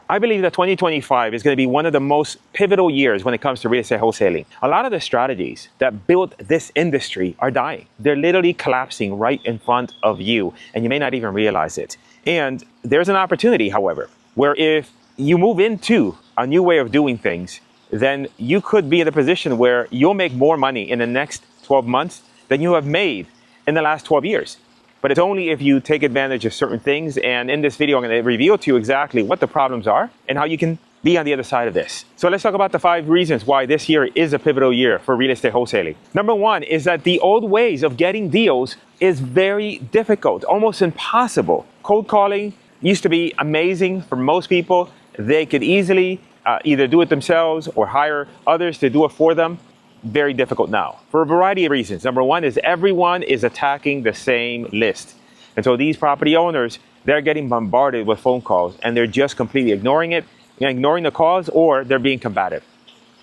I believe that 2025 is going to be one of the most pivotal years when it comes to real estate wholesaling. A lot of the strategies that built this industry are dying. They're literally collapsing right in front of you, and you may not even realize it. And there's an opportunity, however, where if you move into a new way of doing things, then you could be in a position where you'll make more money in the next 12 months than you have made in the last 12 years. But it's only if you take advantage of certain things. And in this video, I'm going to reveal to you exactly what the problems are and how you can be on the other side of this. So let's talk about the 5 reasons why this year is a pivotal year for real estate wholesaling. Number 1 is that the old ways of getting deals is very difficult, almost impossible. Cold calling used to be amazing for most people. They could easily either do it themselves or hire others to do it for them. Very difficult now for a variety of reasons. Number 1 is everyone is attacking the same list. And so these property owners, they're getting bombarded with phone calls and they're just completely ignoring it, ignoring the calls, or they're being combative.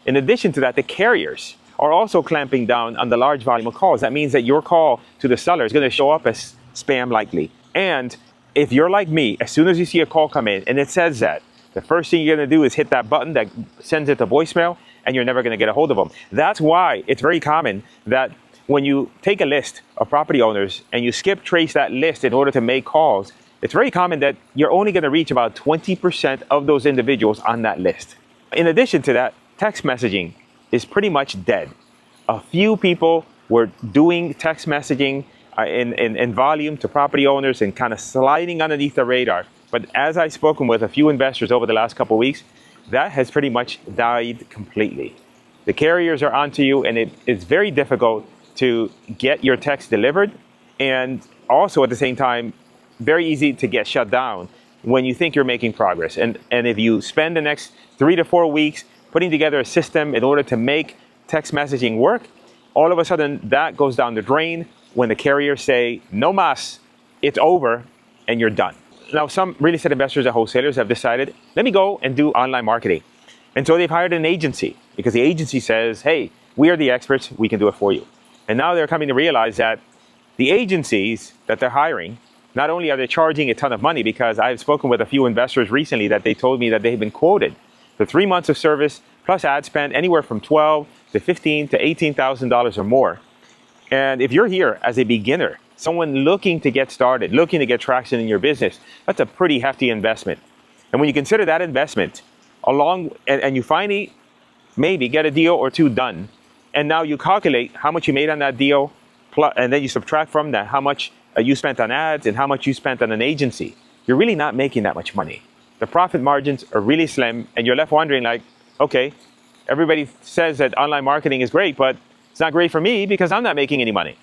In addition to that, the carriers are also clamping down on the large volume of calls. That means that your call to the seller is going to show up as spam likely. And if you're like me, as soon as you see a call come in and it says that, the first thing you're going to do is hit that button that sends it to voicemail, and you're never going to get a hold of them. That's why it's very common that when you take a list of property owners and you skip trace that list in order to make calls, it's very common that you're only going to reach about 20% of those individuals on that list. In addition to that, text messaging is pretty much dead. A few people were doing text messaging in volume to property owners and kind of sliding underneath the radar. But as I've spoken with a few investors over the last couple of weeks, that has pretty much died completely. The carriers are onto you, and it's very difficult to get your text delivered, and also at the same time, very easy to get shut down when you think you're making progress. And if you spend the next 3 to 4 weeks putting together a system in order to make text messaging work, all of a sudden that goes down the drain when the carriers say, no mas, it's over, and you're done. Now, some real estate investors and wholesalers have decided, let me go and do online marketing. And so they've hired an agency because the agency says, hey, we are the experts, we can do it for you. And now they're coming to realize that the agencies that they're hiring, not only are they charging a ton of money, because I've spoken with a few investors recently that they told me that they've been quoted for 3 months of service plus ad spend anywhere from $12,000 to $15,000 to $18,000 or more. And if you're here as a beginner, someone looking to get started, looking to get traction in your business, that's a pretty hefty investment. And when you consider that investment and you finally maybe get a deal or two done, and now you calculate how much you made on that deal, and then you subtract from that how much you spent on ads and how much you spent on an agency, you're really not making that much money. The profit margins are really slim, and you're left wondering like, okay, everybody says that online marketing is great, but it's not great for me because I'm not making any money.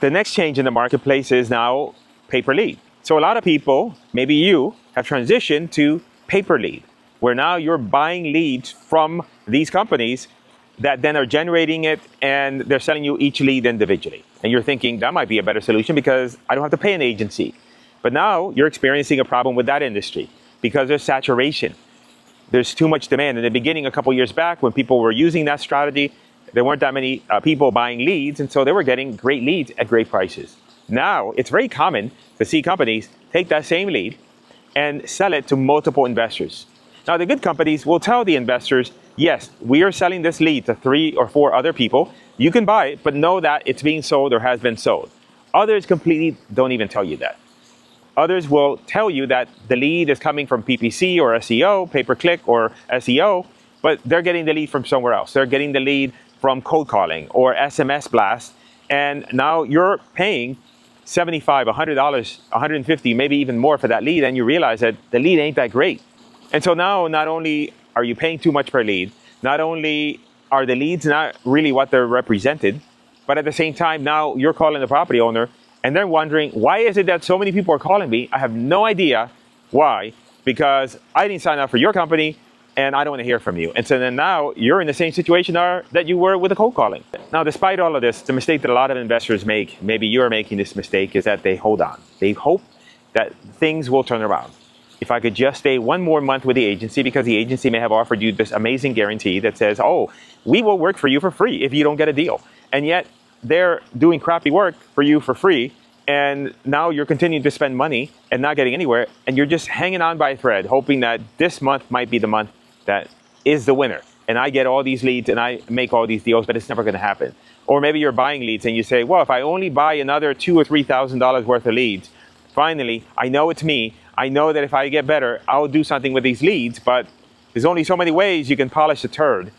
The next change in the marketplace is now pay-per-lead. So a lot of people, maybe you, have transitioned to pay-per-lead, where now you're buying leads from these companies that then are generating it, and they're selling you each lead individually. And you're thinking that might be a better solution because I don't have to pay an agency. But now you're experiencing a problem with that industry because there's saturation. There's too much demand. In the beginning, a couple years back, when people were using that strategy, there weren't that many people buying leads, and so they were getting great leads at great prices. Now, it's very common to see companies take that same lead and sell it to multiple investors. Now, the good companies will tell the investors, yes, we are selling this lead to 3 or 4 other people. You can buy it, but know that it's being sold or has been sold. Others completely don't even tell you that. Others will tell you that the lead is coming from PPC or SEO, pay-per-click or SEO, but they're getting the lead from somewhere else. They're getting the lead from cold calling or SMS blast, and now you're paying $75, $100, $150, maybe even more for that lead, and you realize that the lead ain't that great. And so now not only are you paying too much per lead, not only are the leads not really what they're represented, but at the same time now you're calling the property owner and they're wondering, why is it that so many people are calling me? I have no idea why, because I didn't sign up for your company, and I don't want to hear from you. And so then now you're in the same situation that you were with the cold calling. Now, despite all of this, the mistake that a lot of investors make, maybe you're making this mistake, is that they hold on. They hope that things will turn around. If I could just stay 1 more month with the agency, because the agency may have offered you this amazing guarantee that says, oh, we will work for you for free if you don't get a deal. And yet they're doing crappy work for you for free, And now you're continuing to spend money and not getting anywhere. And you're just hanging on by a thread, hoping that this month might be the month that is the winner. And I get all these leads and I make all these deals, but it's never going to happen. Or maybe you're buying leads and you say, well, if I only buy another $2,000 or $3,000 worth of leads, finally, I know it's me. I know that if I get better, I'll do something with these leads, but there's only so many ways you can polish a turd.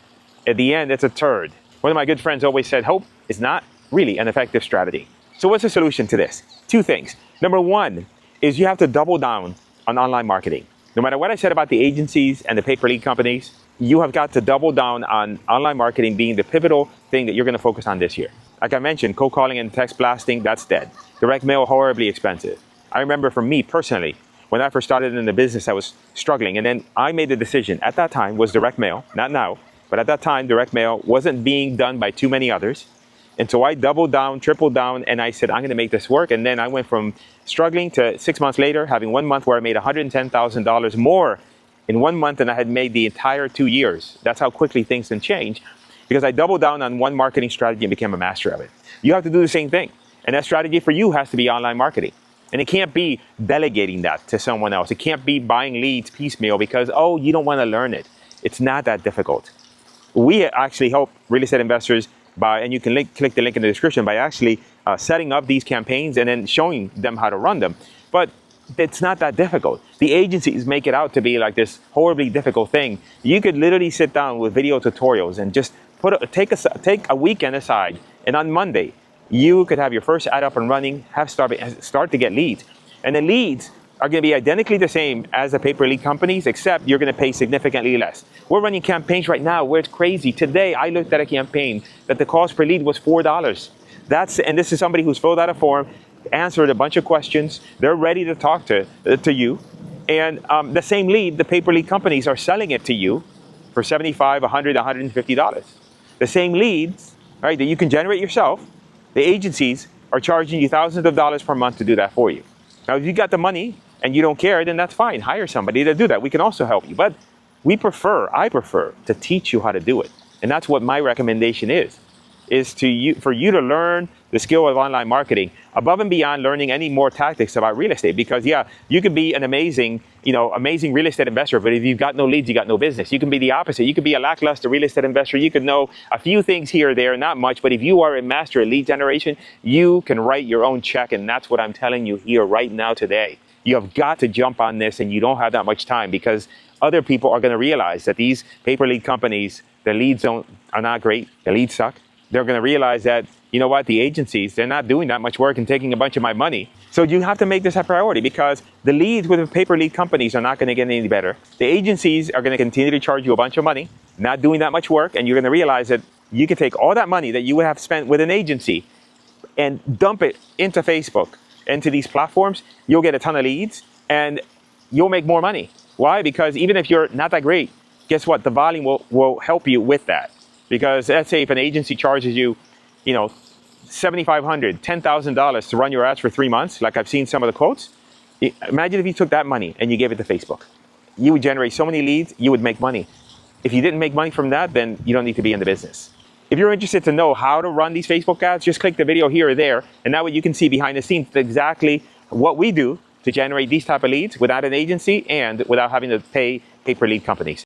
At the end, it's a turd. One of my good friends always said, hope is not really an effective strategy. So what's the solution to this? Two things. Number one is you have to double down on online marketing. No matter what I said about the agencies and the pay-per-lead companies, you have got to double down on online marketing being the pivotal thing that you're going to focus on this year. Like I mentioned, cold calling and text blasting, that's dead. Direct mail, horribly expensive. I remember for me personally, when I first started in the business, I was struggling. And then I made the decision at that time was direct mail, not now, but at that time, direct mail wasn't being done by too many others. And so I doubled down, tripled down, and I said, I'm going to make this work. And then I went from struggling to 6 months later, having 1 month where I made $110,000 more in 1 month than I had made the entire 2 years. That's how quickly things can change, because I doubled down on one marketing strategy and became a master of it. You have to do the same thing. And that strategy for you has to be online marketing. And it can't be delegating that to someone else. It can't be buying leads piecemeal because, oh, you don't want to learn it. It's not that difficult. We actually help real estate investors by, and you can click the link in the description, by actually setting up these campaigns and then showing them how to run them. But it's not that difficult. The agencies make it out to be like this horribly difficult thing. You could literally sit down with video tutorials and just take a weekend aside, and on Monday, you could have your first ad up and running, start to get leads. And the leads are going to be identically the same as the pay-per-lead companies, except you're going to pay significantly less. We're running campaigns right now where it's crazy. Today, I looked at a campaign that the cost per lead was $4. And this is somebody who's filled out a form, answered a bunch of questions. They're ready to talk to you. And the same lead, the pay-per-lead companies are selling it to you for $75, $100, $150. The same leads, right, that you can generate yourself, the agencies are charging you thousands of dollars per month to do that for you. Now, if you got the money and you don't care, then that's fine. Hire somebody to do that. We can also help you. But I prefer to teach you how to do it. And that's what my recommendation is for you to learn the skill of online marketing above and beyond learning any more tactics about real estate. Because yeah, you could be an amazing real estate investor, but if you've got no leads, you got no business. You can be the opposite. You could be a lackluster real estate investor. You could know a few things here or there, not much, but if you are a master at lead generation, you can write your own check. And that's what I'm telling you here right now today. You have got to jump on this, and you don't have that much time, because other people are going to realize that these pay-per-lead companies, the leads are not great. The leads suck. They're going to realize that, you know what, the agencies, they're not doing that much work and taking a bunch of my money. So you have to make this a priority, because the leads with the pay-per-lead companies are not going to get any better. The agencies are going to continue to charge you a bunch of money, not doing that much work, and you're going to realize that you can take all that money that you would have spent with an agency and dump it into Facebook, into these platforms. You'll get a ton of leads and you'll make more money. Why? Because even if you're not that great, guess what? The volume will help you with that. Because let's say if an agency charges you, $7,500, $10,000 to run your ads for 3 months, like I've seen some of the quotes. Imagine if you took that money and you gave it to Facebook. You would generate so many leads, you would make money. If you didn't make money from that, then you don't need to be in the business. If you're interested to know how to run these Facebook ads, just click the video here or there, and that way you can see behind the scenes exactly what we do to generate these type of leads without an agency and without having to pay pay-per-lead companies.